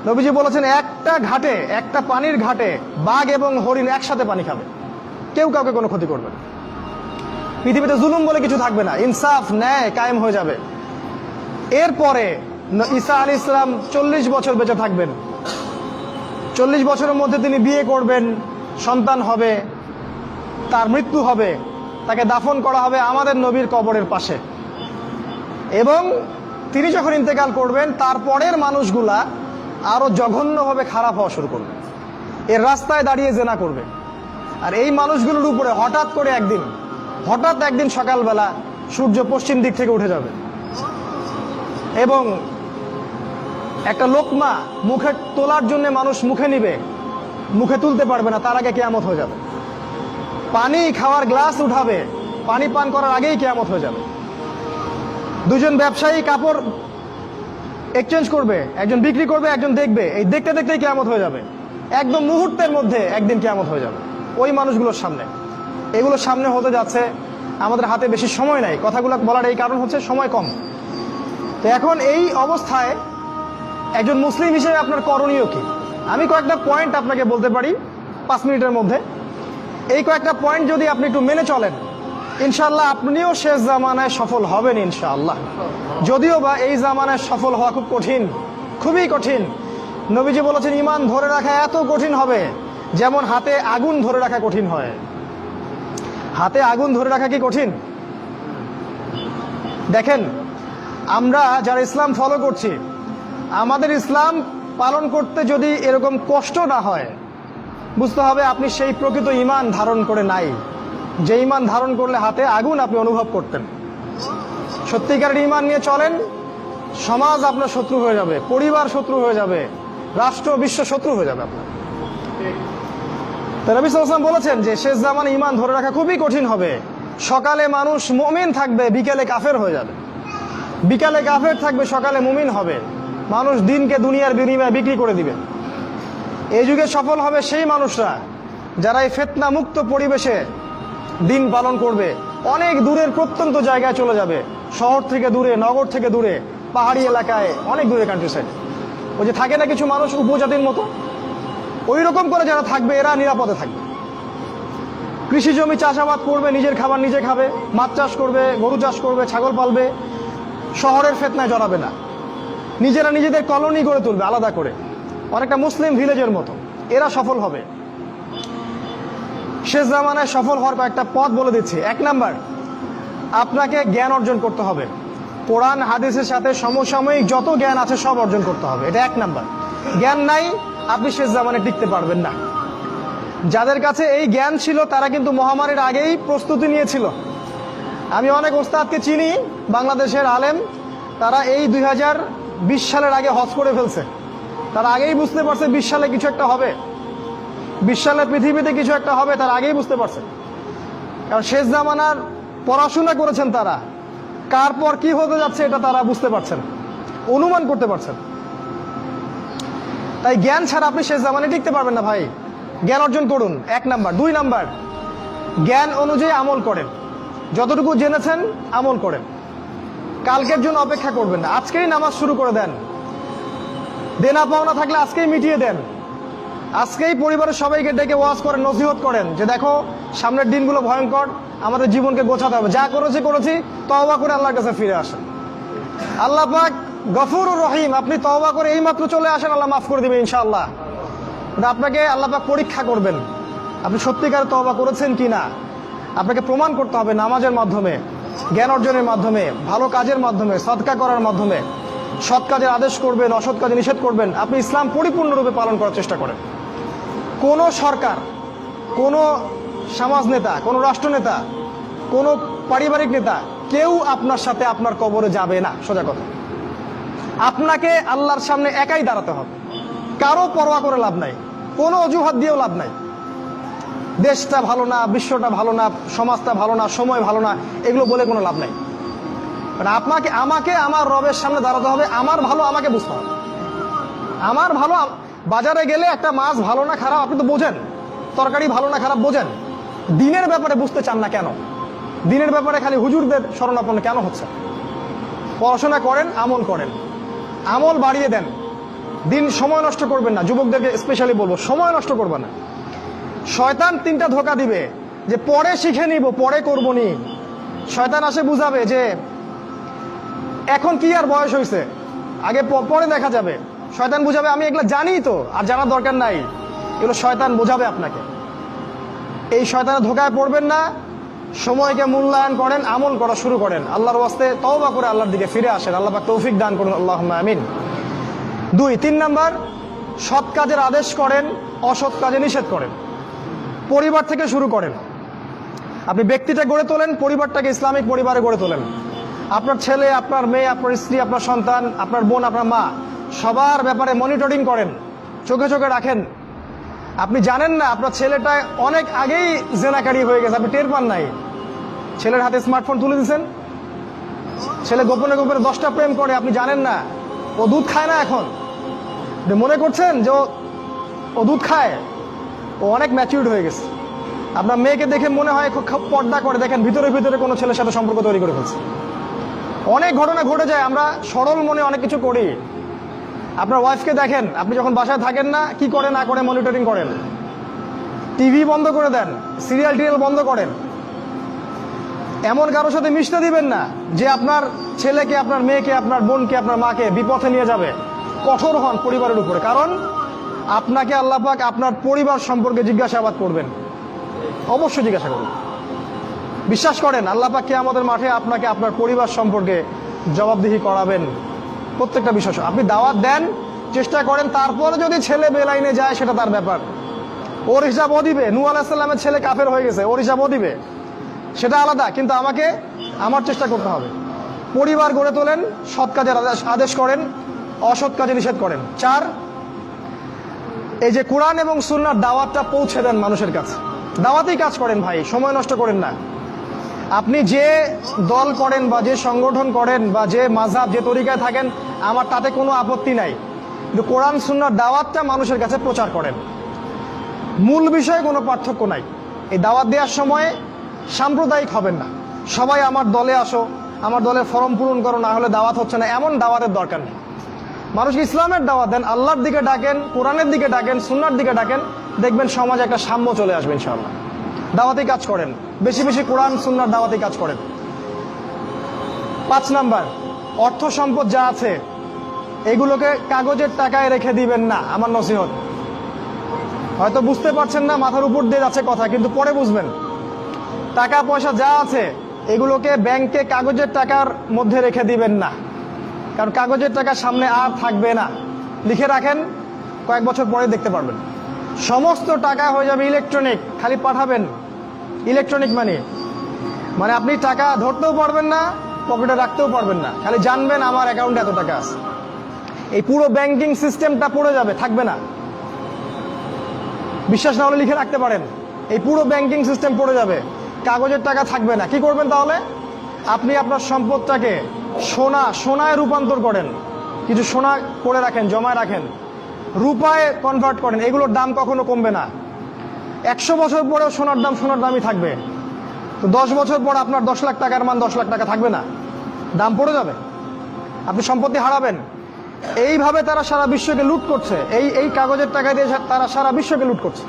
নবীজি বলেছেন একটা ঘাটে, একটা পানির ঘাটে বাঘ এবং হরিণ একসাথে পানি খাবে, কেউ কাউকে কোনো ক্ষতি করবে না। পৃথিবীতে জুলুম বলে কিছু থাকবে না, ইনসাফ ন্যায় কায়েম হয়ে যাবে। এরপরে ঈসা আলাইহিস সালাম 40 বছর বেঁচে থাকবেন। 40 বছরের মধ্যে তিনি বিয়ে করবেন, সন্তান হবে, তার মৃত্যু হবে, তাকে দাফন করা হবে আমাদের নবীর কবরের পাশে। এবং তিনি যখন ইন্তেকাল করবেন তারপরের মানুষগুলা আরো জঘন্যভাবে খারাপ হওয়া শুরু করবে, এর রাস্তায় দাঁড়িয়ে জেনা করবে। আর এই মানুষগুলোর উপরে হঠাৎ একদিন সকালবেলা সূর্য পশ্চিম দিক থেকে উঠে যাবে এবং একটা লোকমা মুখে তোলার জন্য মানুষ মুখে নিবে, মুখে তুলতে পারবে না, তার আগে কিয়ামত হয়ে যাবে। পানি খাওয়ার গ্লাস উঠাবে, পানি পান করার আগেই কিয়ামত হয়ে যাবে। দুজন ব্যবসায়ী কাপড় এক্সচেঞ্জ করবে, একজন বিক্রি করবে, একজন দেখবে, এই দেখতে দেখতেই কিয়ামত হয়ে যাবে। একদম মুহূর্তের মধ্যে একদিন কিয়ামত হয়ে যাবে ওই মানুষগুলোর সামনে। এগুলো সামনে হতে যাচ্ছে, আমাদের হাতে বেশি সময় নাই। কথাগুলো বলার এই কারণ হচ্ছে সময় কম। তো এখন এই অবস্থায় একজন মুসলিম হিসেবে আপনার করণীয় কি? আমি কয়েকটা পয়েন্ট আপনাকে বলতে পারি 5 মিনিটের মধ্যে। এই কয়েকটা পয়েন্ট যদি আপনি একটু মেনে চলেন, ইনশাআল্লাহ আপনিও শেষ জামানায় সফল হবেন ইনশাআল্লাহ। যদিও বা এই জামানায় সফল হওয়া খুব কঠিন, খুবই কঠিন। নবীজি বলেছেন ঈমান ধরে রাখা এত কঠিন হবে যেমন হাতে আগুন ধরে রাখা কঠিন হয়। হাতে আগুন ধরে রাখা কি কঠিন? দেখেন, আমরা যারা ইসলাম ফলো করছি, আমাদের ইসলাম পালন করতে যদি এরকম কষ্ট না হয়, বুঝতে হবে আপনি সেই প্রকৃত ঈমান ধারণ করে নাই, যে ঈমান ধারণ করলে হাতে আগুন আপনি অনুভব করতেন। সত্যিকারের ঈমান নিয়ে চলেন, সমাজ আপনার শত্রু হয়ে যাবে, পরিবার শত্রু হয়ে যাবে, রাষ্ট্র বিশ্ব শত্রু হয়ে যাবে আপনার। তো নবী সাল্লাল্লাহু আলাইহি ওয়াসাল্লাম বলেছেন যে শেষ জামানে ঈমান ধরে রাখা খুবই কঠিন হবে। সকালে মানুষ মুমিন থাকবে, বিকেলে কাফের হয়ে যাবে। বিকালে কাফের থাকবে, সকালে মুমিন হবে। মানুষ দিনকে দুনিয়ার বিনিময়ে বিক্রি করে দিবে। এই যুগে সফল হবে সেই মানুষরা যারা এই ফিতনা মুক্ত পরিবেশে দিন পালন করবে। অনেক দূরের প্রত্যন্ত জায়গায় চলে যাবে, শহর থেকে দূরে, নগর থেকে দূরে, পাহাড়ি এলাকায়, অনেক দূরে, কান্ট্রি সাইড। ওই যে থাকে না কিছু মানুষ উপজাতির মতো, ওই রকম করে যারা থাকবে এরা নিরাপদে থাকবে। কৃষি জমি চাষাবাদ করবে, নিজের খাবার নিজে খাবে, মাছ চাষ করবে, গরু চাষ করবে, ছাগল পালবে, শহরের ফিতনায় জড়াবে না। নিজেরা নিজেদের কলোনি গড়ে তুলবে আলাদা করে, অনেকটা মুসলিম ভিলেজের মতো। এরা সফল হবে। শেষ জামানায় সফল হওয়ার কয়েকটা পথ বলে দিচ্ছি। 1 নাম্বার, আপনাকে জ্ঞান অর্জন করতে হবে। কোরআন হাদিসের সাথে সমসাময়িক যত জ্ঞান আছে সব অর্জন করতে হবে, এটা 1 নাম্বার। জ্ঞান নাই, আপনি শেষ জামানায় টিকতে পারবেন না। যাদের কাছে এই জ্ঞান ছিল তারা কিন্তু মহামারীর আগেই প্রস্তুতি নিয়েছিল। আমি অনেক ওস্তাদকে চিনি, বাংলাদেশের আলেম, তারা এই 2020 সালের আগে হজ করে ফেলছে। তারা আগেই বুঝতে পারছে 20 সালে কিছু একটা হবে, 20 সালে পৃথিবীতে কিছু একটা হবে, তারা আগেই বুঝতে পারছে। কারণ শেষ জামানার পড়াশোনা করেছেন তারা, কার পর কি হতে যাচ্ছে এটা তারা বুঝতে পারছেন, অনুমান করতে পারছেন। তাই জ্ঞান ছাড়া আপনি শেষ জামানায় টিকতে পারবেন না ভাই। জ্ঞান অর্জন করুন, 1 নাম্বার। 2 নাম্বার, জ্ঞান অনুযায়ী আমল করেন। যতটুকু জেনেছেন আমল করেন, কালকের জন্য অপেক্ষা করবেন না। আজকেই নামাজ শুরু করে দেন, দেনা পাওনা থাকলে আজকেই মিটিয়ে দেন। আজকেই পরিবারের সবাইকে ডেকে ওয়াজ করেন, নসিহত করেন যে দেখো সামনের দিনগুলো ভয়ঙ্কর, আমাদের জীবনকে গোছাতে হবে, যা করেছি তওবা করে আল্লাহর কাছে ফিরে আসেন। আল্লাহ পাক গফুরুর রহিম, আপনি তওবা করে এইমাত্র চলে আসেন, আল্লাহ মাফ করে দিবে ইনশাআল্লাহ। আপনাকে আল্লাহ পাক পরীক্ষা করবেন, আপনি সত্যিকার তওবা করেছেন কিনা। আপনাকে প্রমাণ করতে হবে নামাজের মাধ্যমে, জ্ঞান অর্জনের মাধ্যমে, ভালো কাজের মাধ্যমে, সদকা করার মাধ্যমে। সৎ কাজের আদেশ করবেন, অসৎ কাজে নিষেধ করবেন। আপনি ইসলাম পরিপূর্ণরূপে পালন করার চেষ্টা করেন। কোনো সরকার, কোনো সমাজ নেতা, কোনো রাষ্ট্রনেতা, কোনো পারিবারিক নেতা, কেউ আপনার সাথে আপনার কবরে যাবে না। সোজা কথা, আপনাকে আল্লাহর সামনে একাই দাঁড়াতে হবে। কারো পরোয়া করে লাভ নাই, কোনো অজুহাত দিয়েও লাভ নাই। দেশটা ভালো না, বিশ্বটা ভালো না, সমাজটা ভালো না, সময় ভালো না, এগুলো বলে কোনো লাভ নাই। আমাকে আমার রবের সামনে দাঁড়াতে হবে। আমার ভালো আমাকে বুঝতে হবে। আমার ভালো, বাজারে গেলে একটা মাছ ভালো না খারাপ আপনি তো বোঝেন, তরকারি ভালো না খারাপ বোঝেন। দিনের ব্যাপারে বুঝতে চান না কেন? দিনের ব্যাপারে খালি হুজুরদের শরণাপন্ন কেন হচ্ছে? পড়াশোনা করেন, আমল করেন, আমল বাড়িয়ে দেন। দিন সময় নষ্ট করবেন না, যুবকদেরকে স্পেশালি বলবো, সময় নষ্ট করবে না। শয়তান তিনটা ধোঁকা দিবে যে পরে শিখে নিব, পরে করবো নি। শয়তান আসে বুঝাবে যে এখন কি আর বয়স হয়েছে, আগে পরে দেখা যাবে। শয়তান বুঝাবে আমি এগুলো জানি তো, আর জানার দরকার নাই। এগুলো শয়তান বোঝাবে আপনাকে। এই শয়তানের ধোঁকায় পড়বেন না। সময়কে মূল্যায়ন করেন, আমল করা শুরু করেন, আল্লাহর ওয়াস্তে তওবা করে আল্লাহর দিকে ফিরে আসেন। আল্লাহ পাক তৌফিক দান করুন, আল্লাহুম্মা আমিন। 3 নাম্বার, সৎ কাজের আদেশ করেন, অসৎ কাজে নিষেধ করেন। পরিবার থেকে শুরু করেন। আপনি ব্যক্তিটা গড়ে তোলেন, পরিবারটাকে ইসলামিক পরিবারে গড়ে তোলেন। আপনার ছেলে, আপনার মেয়ে, আপনার স্ত্রী, আপনার সন্তান, আপনার বোন, আপনার মা, সবার ব্যাপারে মনিটরিং করেন, চোখে চোখে রাখেন। আপনি জানেন না আপনার ছেলেটা অনেক আগেই জেনাকারী হয়ে গেছে, আপনি টের পান নাই। ছেলের হাতে স্মার্টফোন তুলে দিয়েছেন, ছেলে গোপনে গোপনে 10টা প্রেম করে, আপনি জানেন না। ও দুধ খায় না এখন, মনে করছেন যে ও দুধ খায়, ও অনেক ম্যাচিউরড হয়ে গেছে। আপনার মেয়েকে দেখে মনে হয় খুব পর্দা করে, দেখেন ভিতরে ভিতরে কোনো ছেলের সাথে সম্পর্ক তৈরি করে ফেলছে। অনেক ঘটনা ঘটে যায়, আমরা সরল মনে অনেক কিছু করি। আপনার ওয়াইফকে দেখেন, আপনি যখন বাসায় থাকেন না, কি করে না করে মনিটরিং করেন। টিভি বন্ধ করে দেন, সিরিয়াল টিরিয়াল বন্ধ করেন। এমন কারোর সাথে মিশতে দিবেন না যে আপনার ছেলেকে, আপনার মেয়েকে, আপনার বোনকে, আপনার মাকে বিপথে নিয়ে যাবে। কঠোর হন পরিবারের উপরে, কারণ আপনাকে আল্লাহ পাক আপনার পরিবার সম্পর্কে জিজ্ঞাসাবাদ করবেন। অবশ্যই জিজ্ঞাসা করুন। বিশ্বাস করেন আল্লাহ পাক কিয়ামতের মাঠে আপনাকে আপনার পরিবার সম্পর্কে জবাবদিহি করাবেন প্রত্যেকটা বিষয়। আপনি দাওয়াত দেন, চেষ্টা করেন, তারপরে যদি ছেলে বেলাইনে যায় সেটা তার ব্যাপার, ওর হিসাব ও দিবে। নূহ আলাইহিস সালামের ছেলে কাফের হয়ে গেছে, ওর হিসাব ও দিবে, সেটা আলাদা। কিন্তু আমাকে আমার চেষ্টা করতে হবে। পরিবার গড়ে তোলেন, সৎ কাজের আদেশ করেন, অসৎ কাজে নিষেধ করেন। 4, এই যে কোরআন এবং সুন্নাহর দাওয়াতটা পৌঁছে দেন মানুষের কাছে। দাওয়াতেই কাজ করেন ভাই, সময় নষ্ট করেন না। আপনি যে দল করেন বা যে সংগঠন করেন বা যে মাযহাব, যে তরিকায় থাকেন, আমার তাতে কোনো আপত্তি নাই, কিন্তু কোরআন সুন্নাহর দাওয়াতটা মানুষের কাছে প্রচার করেন। মূল বিষয়ে কোনো পার্থক্য নাই। এই দাওয়াত দেওয়ার সময় সাম্প্রদায়িক হবেন না। সবাই আমার দলে আসো, আমার দলের ফরম পূরণ করো, না হলে দাওয়াত হচ্ছে না, এমন দাওয়াতের দরকার নেই। মানুষকে ইসলামের দাওয়াত দেন, আল্লাহর দিকে ডাকেন, কোরআনের দিকে ডাকেন, সুন্নাহর দিকে ডাকেন, দেখবেন সমাজে একটা সাম্য চলে আসবে ইনশাআল্লাহ। দাওয়াতি কাজ করেন, বেশি বেশি কোরআন সুন্নাহর দাওয়াতি কাজ করেন। 5 নাম্বার, অর্থ সম্পদ যা আছে এগুলোকে কাগজের টাকায় রেখে দিবেন না, আমার নসিহত। হয়তো বুঝতে পারছেন না, মাথার উপর দিয়ে যাচ্ছে কথা, কিন্তু পরে বুঝবেন। টাকা পয়সা যা আছে এগুলোকে ব্যাংকে কাগজের টাকার মধ্যে রেখে দিবেন না, কারণ কাগজের টাকা সামনে আর থাকবে না। লিখে রাখেন, কয়েক বছর পরে দেখতে পারবেন। সমস্ত টাকা হয়ে যাবে ইলেকট্রনিক, খালি পাঠাবেন। ইলেকট্রনিক মানে আপনি টাকা ধরতেও পারবেন না, পকেটে রাখতেও পারবেন না, খালি জানবেন আমার অ্যাকাউন্টে এত টাকা আছে। এই পুরো ব্যাংকিং সিস্টেমটা পড়ে যাবে, থাকবে না। বিশ্বাস না হলে লিখে রাখতে পারেন, এই পুরো ব্যাংকিং সিস্টেম পড়ে যাবে, কাগজের টাকা থাকবে না। কি করবেন তাহলে? আপনি আপনার সম্পদটাকে সোনায় রূপান্তর করেন, কিছু সোনা করে রাখেন, জমায় রাখেন, রূপায় কনভার্ট করেন। এগুলোর দাম কখনো কমবে না। 100 বছর পরেও সোনার দামই থাকবে। তো 10 বছর পর আপনার 10 লাখ টাকার মান 10 লাখ টাকা থাকবে না, দাম পড়ে যাবে, আপনি সম্পত্তি হারাবেন। এইভাবে তারা সারা বিশ্বকে লুট করছে, এই কাগজের টাকা দিয়ে তারা সারা বিশ্বকে লুট করছে।